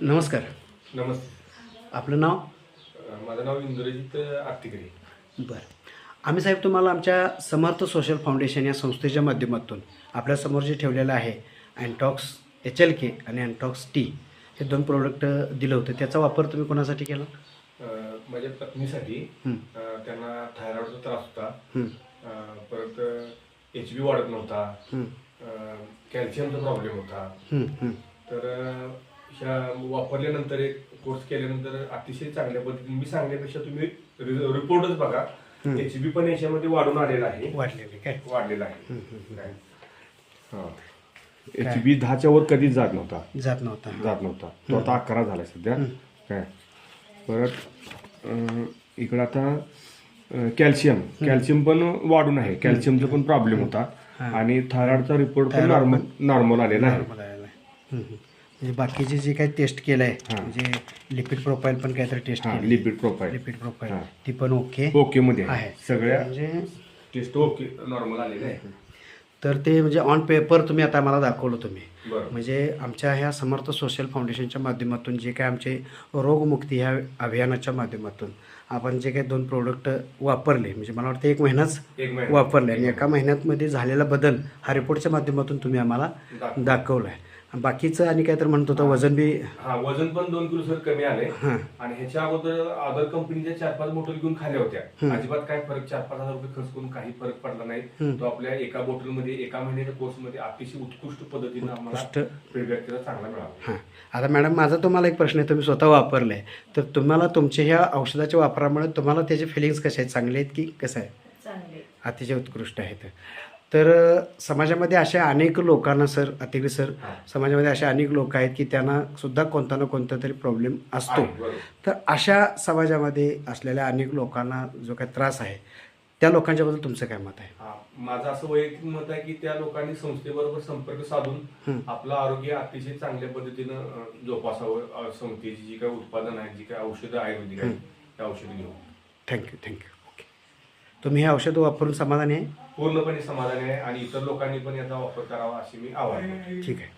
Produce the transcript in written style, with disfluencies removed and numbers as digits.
नमस्कार. नमस्ते. आपलं नाव? माझं नाव इंद्रजित आर्तिकरे. बरं. आम्ही साहेब तुम्हाला आमच्या समर्थ सोशल फाउंडेशन या संस्थेच्या माध्यमातून आपल्यासमोर जे ठेवलेलं आहे अँटॉक्स HLK आणि अँटॉक्स टी हे 2 प्रोडक्ट दिलं होतं. त्याचा वापर तुम्ही कोणासाठी केला? माझ्या पत्नीसाठी हं, त्यांना थायरॉइडचा त्रास होता. हं, परत HB वाढत नव्हता. हं, कॅल्शियमचा प्रॉब्लेम होता. हं, हं. तर ह्या वापरल्यानंतर एक कोर्स केल्यानंतर अतिशय चांगल्या पद्धतीने मी सांगण्यापेक्षा तुम्ही रिपोर्टच बघा. HB पण याच्यामध्ये वाढून आलेला आहे. वाढलेले काय? वाढलेला आहे. हं, हं, हं. हां. HB 10च्या वर कधीच जात नव्हता. जात नव्हता. जात नव्हता. तो आता 11 झाला सध्या. काय परत इकडं आता कॅल्शियम पण वाढून आहे. कॅल्शियमचा पण प्रॉब्लेम होता आणि थायरॉइडचा रिपोर्ट पण नॉर्मल आलेला आहे. नॉर्मल आलेला आहे. हं, हं. म्हणजे बाकीचे जे काही टेस्ट केलं आहे म्हणजे लिपिड प्रोफाईल पण काहीतरी टेस्ट केली. लिपिड प्रोफाईल लिपिड प्रोफाईल ती पण ओके मध्ये आहे. आहे. सगळ्या म्हणजे टेस्ट ओके नॉर्मल आलेले आहे. तर ते म्हणजे ऑन पेपर तुम्ही आता मला दाखवलं तुम्ही. बरं. म्हणजे आमच्या ह्या समर्थ सोशल फाउंडेशनच्या माध्यमातून जे काय आमचे रोगमुक्ती ह्या अभियानाच्या माध्यमातून आपण जे काही 2 प्रोडक्ट वापरले म्हणजे मला वाटतं 1 महिनाच एक महिना वापरले आणि एका महिन्यामध्ये झालेला बदल हा रिपोर्टच्या माध्यमातून तुम्ही आम्हाला दाखवला आहे. बाकीचं आणि काहीतरी म्हणत होतं वजन बी वजन पण 2 किलो सर कमी आले. हां आणि ह्याच्या अगोदर अदर कंपनीच्या 4-5 बॉटल घेऊन खाल्ल्या होत्या. अजिबात काय फरक 4-5 हजार रुपये खर्च करून काही फरक पडला नाही. तो आपल्या एका बॉटलमध्ये एका महिन्याच्या कोर्समध्ये अतिशय उत्कृष्ट पद्धतीने आम्हाला फीडबॅक त्याचा चांगला मिळाला. हां. आता मॅडम माझा तुम्हाला एक प्रश्न आहे. तुम्ही स्वतः वापरलं आहे तर तुम्हाला तुमच्या ह्या औषधाच्या वापरामुळे तुम्हाला त्याचे फिलिंग्स कसे आहेत? चांगले आहेत की कसं आहे? चांगले. अतिशय उत्कृष्ट आहेत. तर समाजामध्ये अशा अनेक लोकांना सर अतिशय सर समाजामध्ये अशा अनेक लोक आहेत की त्यांना सुद्धा कोणता ना कोणता तरी प्रॉब्लेम असतो. तर अशा समाजामध्ये असलेल्या अनेक लोकांना जो काही त्रास आहे त्या लोकांच्याबद्दल तुमचं काय मत आहे? माझं असं वैयक्तिक मत आहे की त्या लोकांनी संस्थेबरोबर संपर्क साधून आपलं आरोग्य अतिशय चांगल्या पद्धतीनं जोपासावं. संस्थेची जी काही उत्पादन आहे, जी काही औषधं आयुर्वेदिक आहेत त्या औषधं घेऊन. थँक्यू. ओके. तुम्ही हे औषध वापरून समाधानी आहे? पूर्णपणे समाधानी आहे आणि इतर लोकांनी पण याचा वापर करावा अशी मी आवाहन करतो. ठीक आहे.